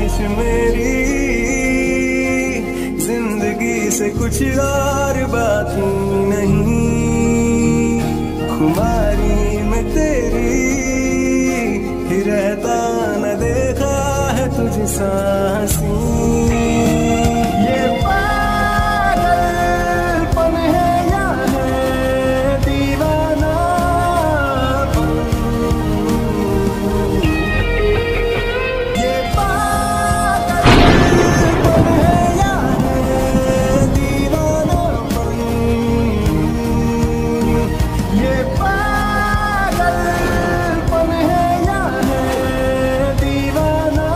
ख्वाहिश मेरी जिंदगी से कुछ और बाकी नहीं, खुमारी में तेरी ही रहता न देखा है तुझ सांसी। ये पागलपन है या है दीवाना, ये पागलपन है या है दीवानापन, ये पागलपन है या है दीवानापन।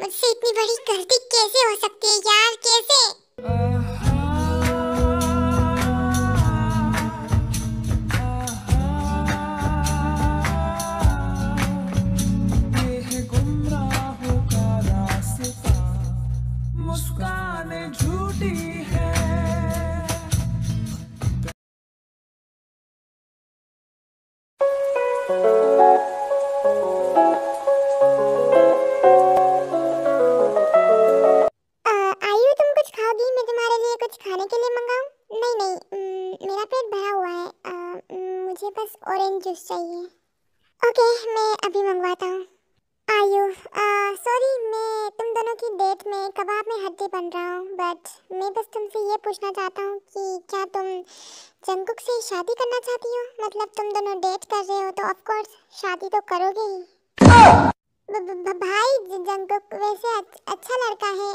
मुझसे इतनी बड़ी गलती कैसे हो सकती है यार, कैसे? ये है गुमराहों का रास्ता, मुस्कानें झूठी है। आयु, तुम कुछ खाओगी? मैं तुम्हारे लिए कुछ खाने के लिए मंगाऊं? नहीं नहीं, मेरा पेट भरा हुआ है। मुझे बस ऑरेंज जूस चाहिए। ओके, मैं अभी मंगवाता हूँ। आयु, सॉरी, मैं तुम दोनों की डेट में कबाब में हड्डी बन रहा हूँ, बट मैं बस तुमसे ये पूछना चाहता हूँ कि क्या तुम जंगकुक से शादी करना चाहती हो? मतलब तुम दोनों डेट कर रहे हो तो ऑफ कोर्स शादी तो करोगे ही। भाई जंगकुक वैसे अच्छा लड़का है।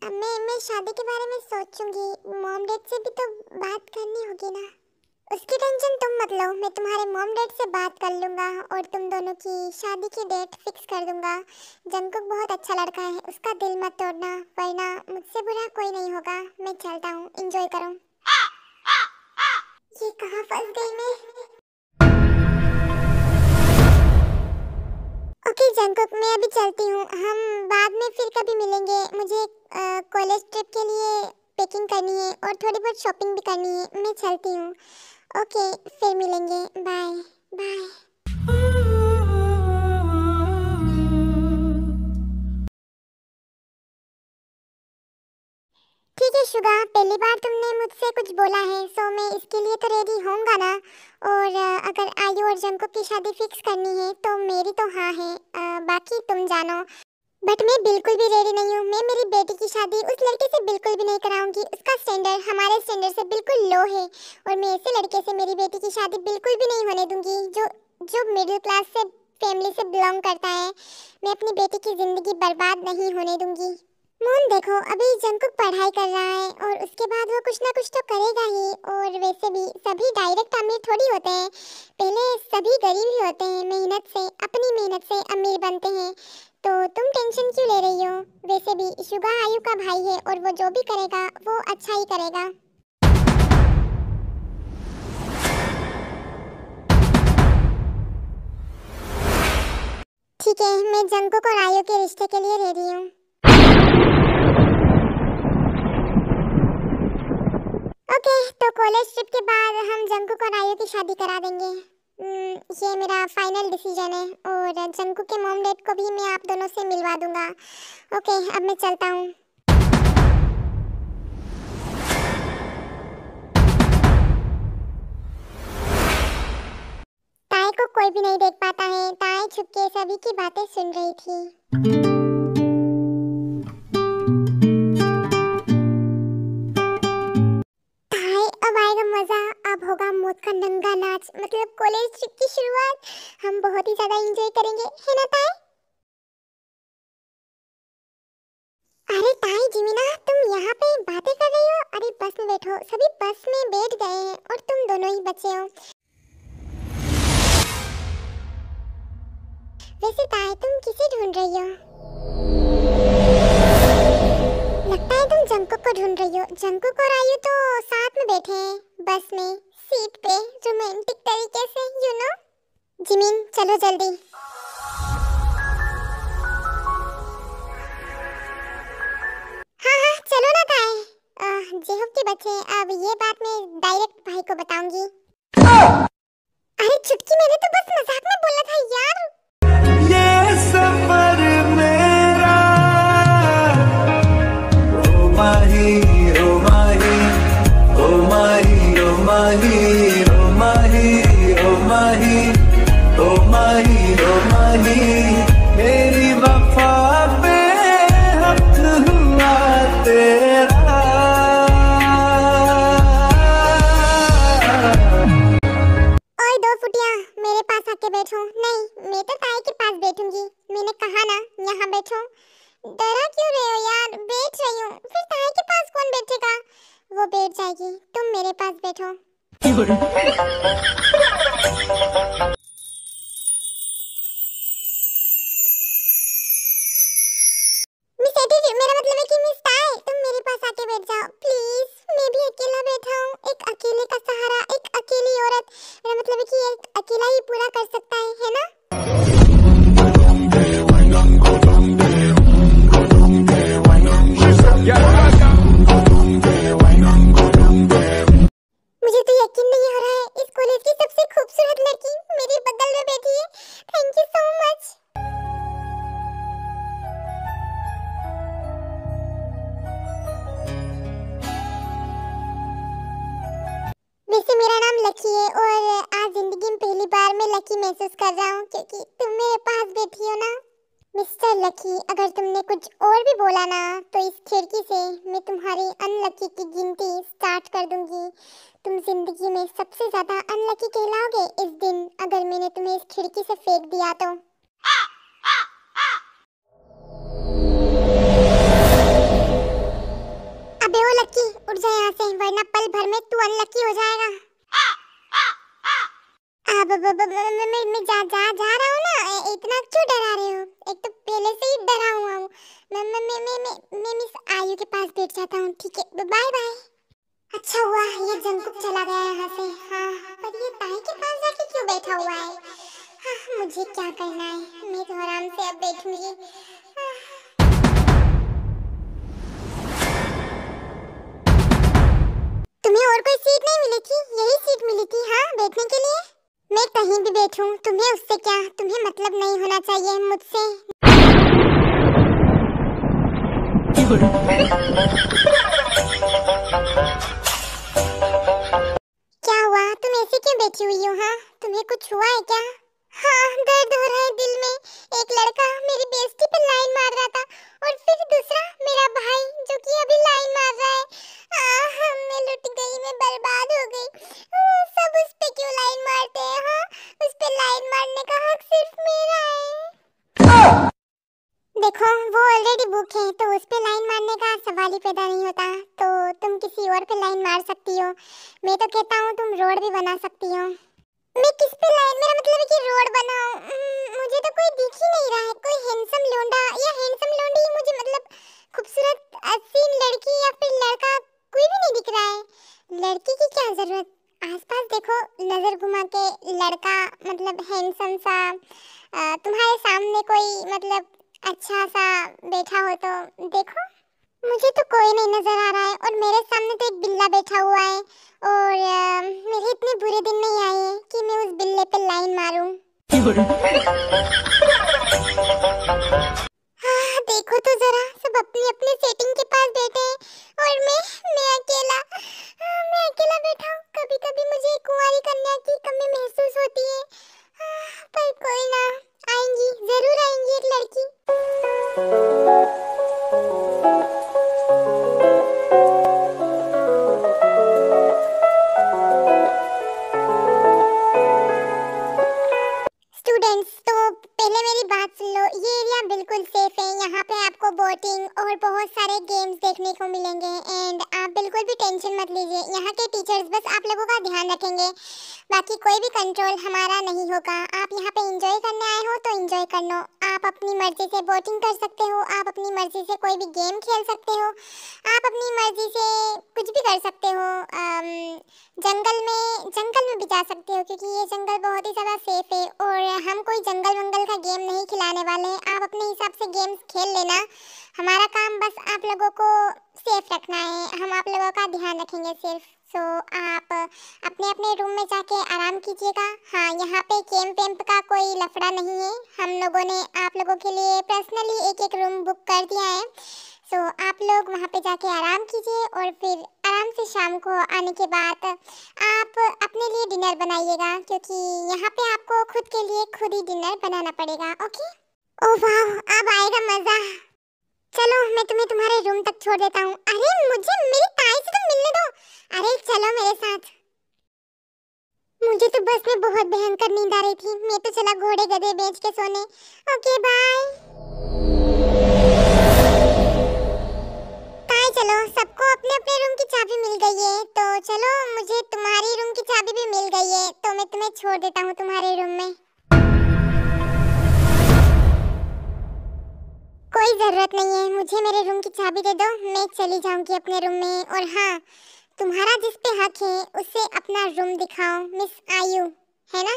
मैं शादी के बारे में सोचूंगी। मॉम डैड से भी तो बात करनी होगी ना। उसकी टेंशन तुम मत लो, मैं तुम्हारे मॉम डैड से बात कर लूंगा और तुम दोनों की शादी की डेट फिक्स कर दूंगा। जंगकुक बहुत अच्छा लड़का है, उसका दिल मत तोड़ना, वरना मुझसे बुरा कोई नहीं होगा। मैं चलता हूँ, एंजॉय करो। ये कहाँ फंस गई मैं? ओके जंगकुक, मैं अभी चलती हूँ। हम बाद में फिर कभी मिलेंगे। मुझे कॉलेज ट्रिप के लिए पैकिंग करनी है और थोड़ी बहुत शॉपिंग भी करनी है। मैं चलती हूँ। ओके, फिर मिलेंगे। Bye bye. ठीक है शुगा, पहली बार तुमने मुझसे कुछ बोला है, सो मैं इसके लिए तो रेडी होऊंगा ना। और अगर आयु और जंगकुक की शादी फिक्स करनी है तो मेरी तो हाँ है, बाकी तुम जानो। बट मैं बिल्कुल भी रेडी नहीं हूँ। मैं मेरी बेटी की शादी उस लड़के से बिल्कुल भी नहीं कराऊंगी। उसका स्टैंडर्ड हमारे स्टैंडर्ड से बिल्कुल लो है और मैं ऐसे लड़के से मेरी बेटी की शादी बिल्कुल भी नहीं होने दूंगी जो मिडिल क्लास से फैमिली से बिलोंग करता है। मैं अपनी बेटी की जिंदगी बर्बाद नहीं होने दूंगी। मोहन देखो, अभी जंगकुक पढ़ाई कर रहा है और उसके बाद वो कुछ ना कुछ तो करेगा ही। और वैसे भी सभी डायरेक्ट अमीर थोड़ी होते हैं, पहले सभी गरीब ही होते हैं, अपनी मेहनत से अमीर बनते हैं। तो तुम टेंशन क्यों ले रही हो? वैसे भी शुगा आयु का भाई है और वो जो भी करेगा वो अच्छा ही करेगा। ठीक है, मैं जंगकुक और आयु के रिश्ते के लिए रेडी हूँ। ओके, तो कॉलेज ट्रिप के बाद हम जंगकुक और आयु की शादी करा देंगे। ये मेरा फाइनल डिसीजन है और जंगकुक के मॉम डैड को भी मैं आप दोनों से मिलवा दूंगा। ओके, अब मैं चलता हूँ। ताए को कोई भी नहीं देख पाता है। ताए छुपके सभी की बातें सुन रही थी। अब होगा मौत का नंगा नाच, मतलब कॉलेज ट्रिप की शुरुआत। हम बहुत ही ज्यादा एंजॉय करेंगे, है ना ताई? अरे ताई जिमिना, तुम यहाँ पे बातें कर रही हो? अरे बस में बैठो, सभी बस में बैठ गए हैं और तुम दोनों ही बचे हो। वैसे ताई तुम किसे ढूंढ रही हो? लगता है तुम जंगकुक को ढूंढ रही हो। जंगकुक और आयु तो साथ में बैठे हैं बस में, सीट पे, रोमांटिक तरीके से, यू नो। जिमिन चलो जल्दी। हाँ हाँ चलो ना ताई। जे होप के बच्चे, अब ये बात मैं डायरेक्ट भाई को बताऊंगी। अरे चुटकी, मैंने तो बस मजाक में बोला था यार। ये सफर मेरा ओ माही ओ माही ओ माही ओ माही ओ माही ओ माही ओ माही ओ माही, मेरी वफा पे हक हुआ तेरा। ओए दो फुटिया, मेरे पास आके बैठो। नहीं, मैं तो ताई के पास बैठूंगी। मैंने कहा ना यहाँ बैठो। डरा क्यों रहे हो यार? बैठ रही हूँ। फिर ताई के पास कौन बैठेगा? वो बैठ जाएगी, तुम मेरे पास बैठो। मिस एटीट्यूड, मेरा मतलब है कि मिस ताई, तुम मेरे पास आके बैठ जाओ प्लीज। मैं भी अकेला बैठा हूँ, एक अकेले का सहारा, एक अकेली औरत। मेरा मतलब है कि एक अकेला ही पूरा कर सकता है ना? मुझे तो यकीन नहीं हो रहा है, इस कॉलेज की सबसे खूबसूरत लड़की मेरे बगल में बैठी है। Thank you so much. वैसे मेरा नाम लकी है और आज जिंदगी में पहली बार मैं लकी महसूस कर रहा हूँ क्योंकि तुम मेरे पास बैठी हो ना। मिस्टर लकी, अगर तुमने कुछ और भी बोला ना तो इस खिड़की से मैं तुम्हारी अनलकी की गिनती स्टार्ट कर दूंगी। तुम जिंदगी में सबसे ज्यादा अनलकी कहलाओगे इस दिन, अगर मैंने तुम्हें इस खिड़की से फेंक दिया तो। अबे ओ लकी, उठ जा यहाँ से, वरना पल भर में तू अनलकी हो जाएगा। अब मैं जा रहा हूँ ना, इतना क्यों डरा रहे हो? एक तो पहले से ही डरा हुआ हूँ। मैं मिस आयु के पास बैठ जाता हूँ, ठीक है? Bye bye. अच्छा हुआ ये जंकुक चला गया यहाँ से। हाँ, पर ये ताई के पास जाके क्यों बैठा हुआ है? हाँ, मुझे क्या करना है, मैं तो आराम से अब बैठूंगी। तुम्हें और कोई सीट नहीं मिली थी? यही सीट मिली थी हाँ बैठने के लिए? मैं कहीं भी बैठूं, तुम्हें उससे क्या? तुम्हें मतलब नहीं होना चाहिए मुझसे। क्या हुआ? तुम ऐसे क्यों बैठी हुई हो? हाँ, तुम्हें कुछ हुआ है क्या? हाँ, दर्द हो रहा है दिल में। एक लड़का मेरी बेइज्जती पे लाइन मार रहा था और फिर दूसरा मेरा भाई जो कि अभी लाइन मार रहा है। मैं लुट गई, मैं बर्बाद हो गई। सब उस पे क्यों लाइन मारते हैं? हाँ, उस पे लाइन मारने का हक सिर्फ मेरा है। देखो, वो ऑलरेडी बुक है तो उस पे लाइन मारने का सवाल ही पैदा नहीं होता। तो तुम किसी और पे लाइन मार सकती हो। मैं तो कहता हूँ तुम रोड भी बना सकती हो। मैं किस पे लाइन, मेरा मतलब है कि रोड बनाऊं? मुझे तो कोई दिख ही नहीं रहा है। कोई हैंडसम लोंडा या हैंडसम लोंडी, मुझे मतलब खूबसूरत हसीन लड़की या फिर लड़का कोई भी नहीं दिख रहा है। लड़की की क्या जरूरत? आसपास देखो, नजर घुमा के लड़का मतलब हैंडसम सा तुम्हारे सामने कोई मतलब अच्छा सा बैठा हो तो देखो। मुझे तो कोई नहीं नजर आ रहा है और मेरे सामने तो एक बिल्ला बैठा हुआ है और मेरे इतने बुरे दिन नहीं आए हैं कि मैं उस बिल्ले पे लाइन मारूं। हाँ, देखो तो जरा, सब अपनी अपनी सेटिंग के पास बैठे हैं और मैं अकेला। मैं अकेला बैठा हूँ। कभी कभी मुझे कुंवारी कन्या की कमी महसूस होती है। पर कोई ना, आएंगी, जरूर आएंगी एक लड़की। स्टूडेंट्स, तो पहले मेरी बात सुन लो। ये एरिया बिल्कुल सेफ है। यहाँ पे आपको बोटिंग और बहुत सारे गेम्स देखने को मिलेंगे एंड आप बिल्कुल भी टेंशन मत लीजिए। यहाँ के टीचर्स बस आप लोगों का ध्यान रखेंगे, बाकी कोई भी कंट्रोल हमारा नहीं होगा। आप यहाँ पे एंजॉय करने आए हो तो एंजॉय कर लो। आप अपनी मर्जी से बोटिंग कर सकते हो, आप अपनी मर्जी से कोई भी गेम खेल सकते हो, आप अपनी मर्जी से कुछ भी कर सकते हो। जंगल में भी जा सकते हो, क्योंकि ये जंगल बहुत ही ज़्यादा सेफ है और हम कोई जंगल वंगल का गेम नहीं खिलाने वाले हैं। आप अपने हिसाब से गेम्स खेल लेना, हमारा काम बस आप लोगों को सेफ रखना है, हम आप लोगों का ध्यान रखेंगे सिर्फ। सो आप अपने अपने रूम में जाके आराम कीजिएगा। हाँ, यहाँ पे कैंप वैम्प का कोई लफड़ा नहीं है, हम लोगों ने आप लोगों के लिए पर्सनली एक रूम बुक कर दिया है। सो आप लोग वहाँ पे जाके आराम कीजिए और फिर आराम से शाम को आने के बाद आप अपने लिए डिनर बनाइएगा, क्योंकि यहाँ पे आपको खुद के लिए खुद ही डिनर बनाना पड़ेगा। ओके? ओह वाह, अब आएगा मज़ा। चलो मैं तुम्हें तुम्हारे रूम तक छोड़ देता हूँ। अरे मुझे मेरी ताई से तो मिलने दो। अरे चलो मेरे साथ। मुझे तो बस में बहुत भयंकर नींद आ रही थी, मैं तो चला घोड़े गधे बेच के सोने। Okay bye. ताई चलो, सबको अपने अपने रूम की चाबी मिल गई है, तो चलो मुझे तुम्हारी रूम की चाबी भी मिल गई है, तो मैं तुम्हें छोड़ देता हूँ तुम्हारे रूम में। कोई जरूरत नहीं है, मुझे मेरे रूम की चाबी दे दो, मैं चली जाऊंगी अपने रूम में। और हाँ, तुम्हारा जिस पे हक है उसे अपना रूम दिखाओ। मिस आयु है ना,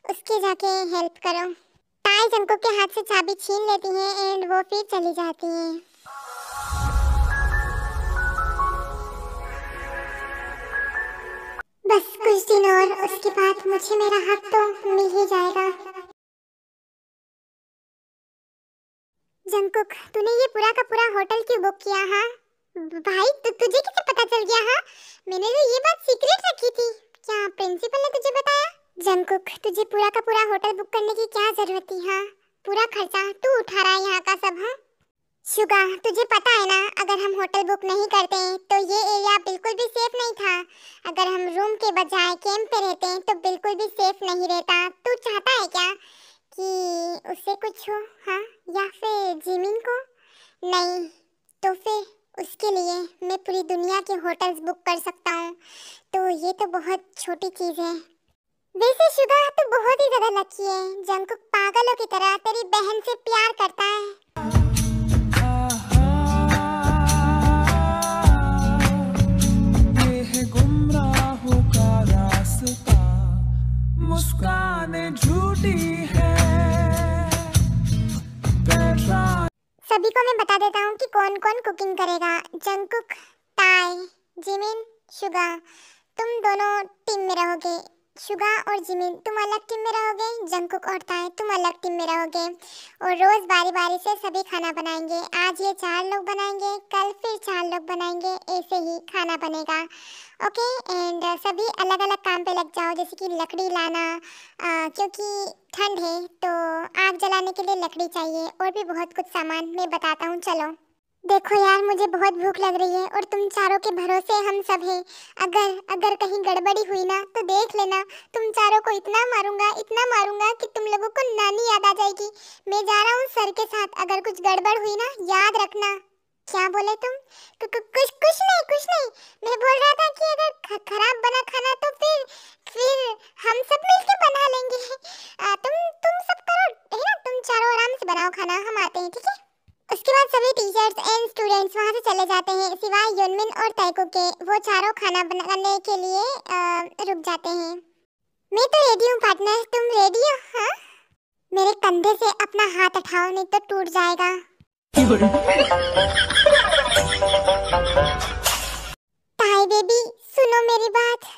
उसके जाके हेल्प करो। ताई जंकुक के हाथ से चाबी छीन लेती हैं एंड वो फिर चली जाती हैं। बस कुछ दिन और, उसके बाद मुझे मेरा हक तो मिल ही जाएगा। जंकुक, तूने ये पूरा का पूरा होटल क्यों बुक किया? हाँ भाई, तुझे कैसे पता चल गया? हाँ, मैंने तो ये बात सीक्रेट रखी थी, क्या प्रिंसिपल ने तुझे बताया? जंकुक, तुझे पूरा का पूरा होटल बुक करने की क्या जरूरत थी? हाँ, पूरा खर्चा तू उठा रहा है यहाँ का सब। हाँ शुगा, तुझे पता है ना, अगर हम होटल बुक नहीं करते तो ये एरिया बिल्कुल भी सेफ नहीं था। अगर हम रूम के बजाय कैंप पे रहते तो बिल्कुल भी सेफ नहीं रहता। तू चाहता है क्या कि उससे कुछ हो? हाँ, या फिर जिमिन को? नहीं तो फिर उसके लिए मैं पूरी दुनिया के होटल्स बुक कर सकता हूँ, तो ये तो बहुत छोटी चीज़ है। वैसे शुगा, तो बहुत ही ज़्यादा लकी है। जंकुक पागलों की तरह तेरी बहन से प्यार करता है। ये है गुमराहों का रास्ता, मुस्कानें झूठी है। सभी को मैं बता देता हूँ कि कौन कौन कुकिंग करेगा। जंकुक, ताई, जिमिन, शुगा, तुम दोनों टीम में रहोगे। शुगा और जिमिन तुम अलग टीम में रहोगे, जंकुक और ताई तुम अलग टीम में रहोगे, और रोज बारी बारी से सभी खाना बनाएंगे। आज ये 4 लोग बनाएंगे, कल फिर 4 लोग बनाएंगे, ऐसे ही खाना बनेगा। ओके? एंड सभी अलग अलग काम पे लग जाओ, जैसे कि लकड़ी लाना, क्योंकि ठंड है तो आग जलाने के लिए लकड़ी चाहिए, और भी बहुत कुछ सामान मैं बताता हूँ। चलो देखो यार, मुझे बहुत भूख लग रही है और तुम चारों के भरोसे हम सब हैं। अगर कहीं गड़बड़ी हुई ना तो देख लेना, तुम चारों को इतना मारूंगा कि तुम लोगों को नानी याद आ जाएगी। मैं जा रहा हूँ सर के साथ, अगर कुछ गड़बड़ हुई ना याद रखना। क्या बोले तुम? कुछ नहीं, मैं बोल रहा था कि अगर खराब बना खाना तो फिर हम सब मिलके बना लेंगे। तुम सब करो, है ना? तुम चारों आराम से बनाओ खाना, हम आते हैं, ठीक है? उसके बाद सभी टीचर्स एंड स्टूडेंट्स वहाँ से चले जाते हैं, सिवाय युनमिन और ताइको के। वो चारों खाना बनाने के लिए रुक जाते हैं। मैं तो रेडी हूँ पार्टनर, तुम रेडी हो? हाँ, मेरे कंधे से अपना हाथ उठाओ, नहीं तो टूट जाएगा। ताई बेबी, सुनो मेरी बात,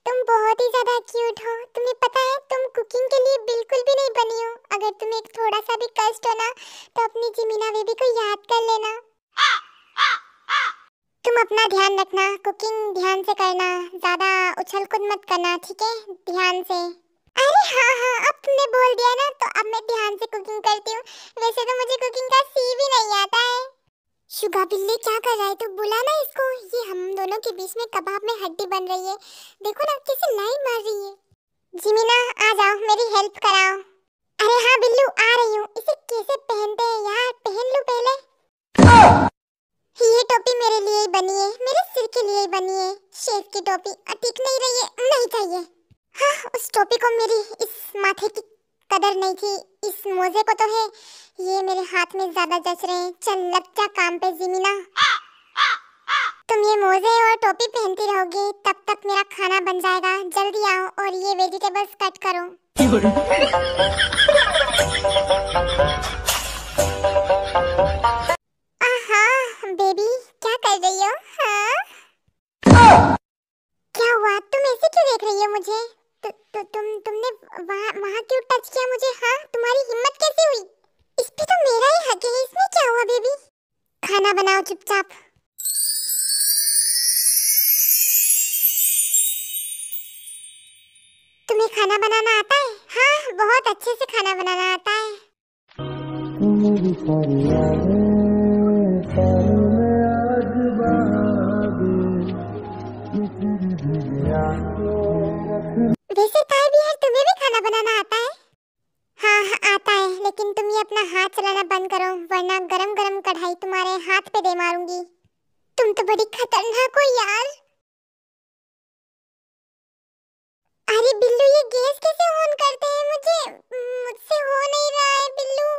तुम बहुत ही ज्यादा क्यूट हो। तुम्हें पता है तुम कुकिंग के लिए बिल्कुल भी नहीं बनी हो। अगर तुम्हें थोड़ा सा भी कष्ट हो ना तो अपनी जिमीना बेबी को याद कर लेना। तुम अपना ध्यान रखना, कुकिंग ध्यान से करना, ज्यादा उछल कूद मत करना, ठीक है? ध्यान से। अरे हाँ, अब तुमने बोल दिया ना तो अब मैं ध्यान से कुकिंग करती हूँ। वैसे तो मुझे कुकिंग का सी भी नहीं आता है। शुगा बिल्ली क्या कर रहा है? तो बुला ना इसको, ये हम दोनों के बीच में कबाब में हड्डी बन रही है। देखो ना कैसे लाइन मार रही है। जिमीना आ जाओ, मेरी हेल्प कराओ। अरे हाँ बिल्लू, आ रही हूँ। इसे कैसे पहनते हैं यार, पहन लूं पहले। ये टोपी मेरे लिए ही बनी है, मेरे सिर के लिए ही बनी है। शेफ की टोपी ठीक नहीं रही है, नहीं चाहिए। हाँ, उस टोपी को मेरी इस माथे की कदर नहीं थी, इस मोजे को तो है। ये मेरे हाथ में ज्यादा जच रहे हैं। चल लग जा काम पे जिमीना। तुम ये मोजे और टोपी पहनती रहोगी तब तक मेरा खाना बन जाएगा। जल्दी आओ और ये वेजिटेबल्स कट करो। आहा, बेबी क्या कर रही हो? हाँ, क्या हुआ? तुम ऐसे क्यों देख रही हो मुझे? तुमने वहाँ क्यों टच किया मुझे? हाँ, तुम्हारी हिम्मत कैसे हुई? इस पे तो मेरा ही हक है, इसमें क्या हुआ बेबी? खाना बनाओ चुपचाप। तुम्हें खाना बनाना आता है? हाँ, बहुत अच्छे से खाना बनाना आता है। वैसे ताई भी यार, तुम्हें भी खाना बनाना आता है? हाँ आता है, लेकिन तुम ये अपना हाथ चलाना बंद करो वरना गरम गरम कढ़ाई तुम्हारे हाथ पे दे मारूंगी। तुम तो बड़ी खतरनाक हो यार। अरे बिल्लू, ये गैस कैसे ऑन करते हैं? मुझसे हो नहीं रहा है बिल्लू।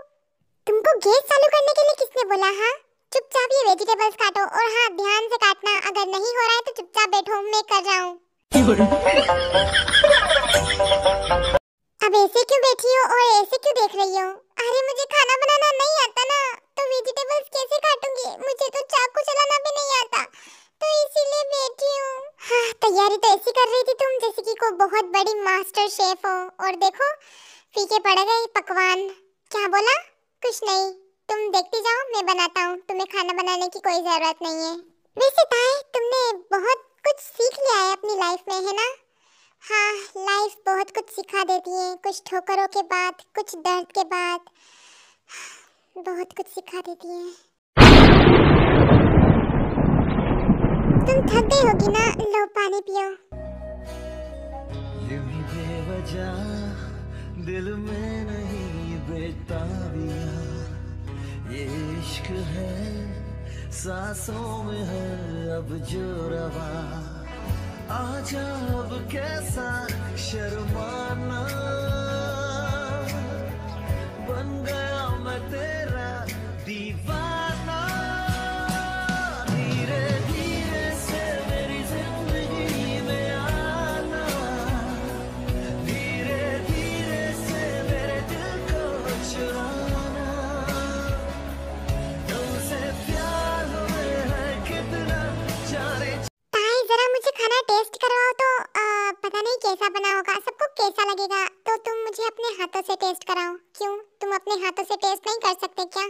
तुमको गैस चालू करने के लिए किसने बोला? हाँ, चुपचाप ये वेजिटेबल्स काटो और हाँ, ध्यान से काटना। अगर नहीं हो रहा है तो चुपचाप बैठो, मैं कर रहा हूँ। अब ऐसे क्यों बैठी हो और ऐसे क्यों देख रही हो? अरे मुझे खाना बनाना नहीं आता ना, तो वेजिटेबल्स कैसे काटूंगी? मुझे तो चाकू चलाना भी नहीं आता, तो इसीलिए बैठी हूँ। हाँ, तैयारी तो ऐसी कर रही थी तुम जैसे कि कोई बहुत बड़ी मास्टर शेफ हो, और देखो फीके पड़ गए पकवान। क्या बोला? कुछ नहीं, तुम देखती जाओ, मैं बनाता हूँ। तुम्हें खाना बनाने की कोई जरूरत नहीं है। वैसे ताई, तुमने बहुत कुछ सीख लिया है अपनी लाइफ में, है ना? हाँ, लाइफ बहुत कुछ सिखा देती है, कुछ ठोकरों के बाद, कुछ दर्द के बाद, बहुत कुछ सिखा देती है। तुम थक गई होगी ना, लो पानी पियो। यूं ही बेवजह दिल में नहीं बेताबियां, ये इश्क है सांसों में है अब जो रवा। आजा अब कैसा शर्माना, बन गया मैं तेरा दीवाना। धीरे धीरे से मेरी जिंदगी में आना, धीरे धीरे से मेरे दिल को चुराना। तुमसे प्यार हमें है कितना जाने। जरा मुझे खाना टेस्ट करवाओ तो पता नहीं कैसा बना होगा, सबको कैसा लगेगा, तो तुम मुझे अपने हाथों से टेस्ट कराओ। क्यों, तुम अपने हाथों से टेस्ट नहीं कर सकते क्या?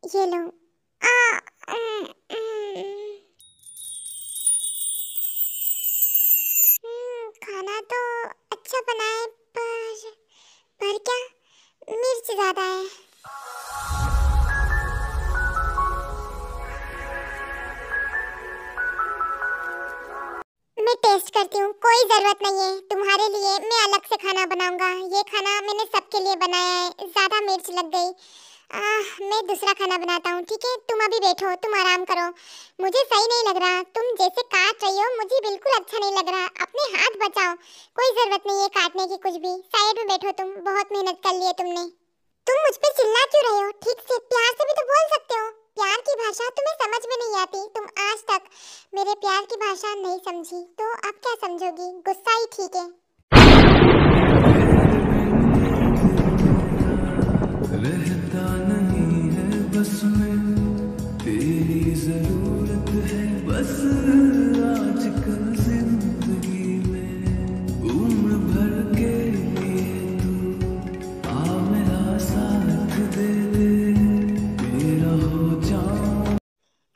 ये लो। खाना तो अच्छा बना है, पर क्या मिर्च ज्यादा है। मैं टेस्ट करती हूँ, कोई जरूरत नहीं है। तुम्हारे लिए मैं अलग से खाना बनाऊंगा। ये खाना मैंने सबके लिए बनाया है, ज्यादा मिर्च लग गई। मैं दूसरा खाना बनाता हूँ, ठीक है? तुम अभी बैठो, तुम आराम करो। मुझे सही नहीं लग रहा, तुम जैसे काट रही हो मुझे बिल्कुल अच्छा नहीं लग रहा। अपने हाथ बचाओ, कोई जरूरत नहीं है काटने की कुछ भी। साइड में बैठो, तुम बहुत मेहनत कर ली है तुमने। तुम मुझ पे चिल्ला क्यों रहे हो? ठीक से प्यार से भी तो बोल सकते हो। प्यार की भाषा तुम्हें समझ में नहीं आती। तुम आज तक मेरे प्यार की भाषा नहीं समझी, तो अब क्या समझोगी? गुस्सा ही ठीक है। रहता नहीं है बस में, तेरी जरूरत है बस आजकल जिंदगी में। उम्र भर के लिए तू आ मेरा साथ दे दे, मेरा हो जाओ।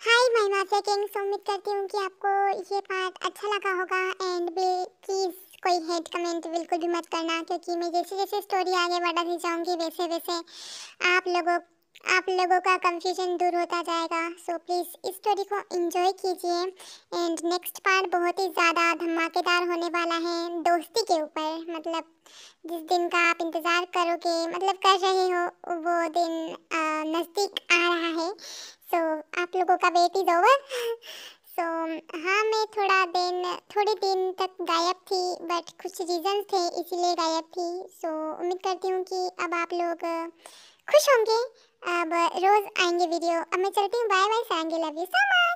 हाय माय माफिया किंग्स, उम्मीद करती हूँ कि आपको ये पार्ट अच्छा लगा होगा। एंड प्लीज कोई हेट कमेंट बिल्कुल भी मत करना, क्योंकि मैं जैसे जैसे स्टोरी आगे बढ़ाती जाऊंगी वैसे वैसे आप लोगों का कंफ्यूजन दूर होता जाएगा। सो प्लीज़ इस स्टोरी को एंजॉय कीजिए। एंड नेक्स्ट पार्ट बहुत ही ज़्यादा धमाकेदार होने वाला है, दोस्ती के ऊपर। मतलब जिस दिन का आप इंतज़ार करोगे, मतलब कर रहे हो, वो दिन नज़दीक आ रहा है। सो आप लोगों का वेट इज़ ओवर। सो हाँ, मैं थोड़े दिन तक गायब थी, बट कुछ रीजंस थे इसीलिए गायब थी। सो उम्मीद करती हूँ कि अब आप लोग खुश होंगे अब रोज आएंगे वीडियो। अब मैं चलती हूँ, बाय बाय, सांगे, लव यू सो मच।